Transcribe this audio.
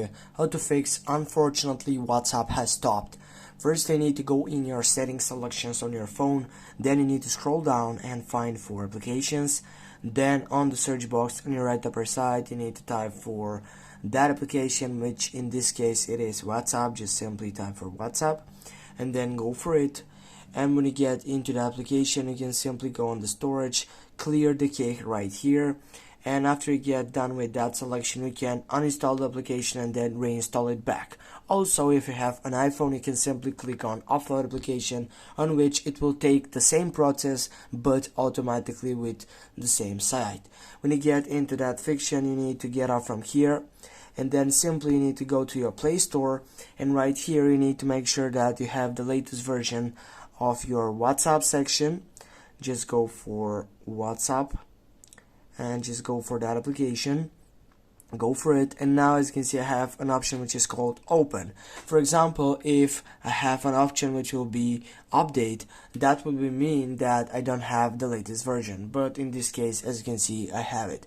you how to fix unfortunately WhatsApp has stopped. First, you need to go in your settings selections on your phone, then you need to scroll down and find for applications. Then on the search box on your right upper side, you need to type for that application, which in this case it is WhatsApp. Just simply type for WhatsApp and then go for it. And when you get into the application, you can simply go on the storage, clear the cake right here, and after you get done with that selection, you can uninstall the application and then reinstall it back. Also, if you have an iPhone, you can simply click on offload application, on which it will take the same process but automatically with the same site. When you get into that fiction, you need to get off from here, and then simply you need to go to your Play Store, and right here you need to make sure that you have the latest version of your WhatsApp section. Just go for WhatsApp and just go for that application, go for it, and now as you can see I have an option which is called open. For example, if I have an option which will be update, that will mean that I don't have the latest version, but in this case, as you can see, I have it.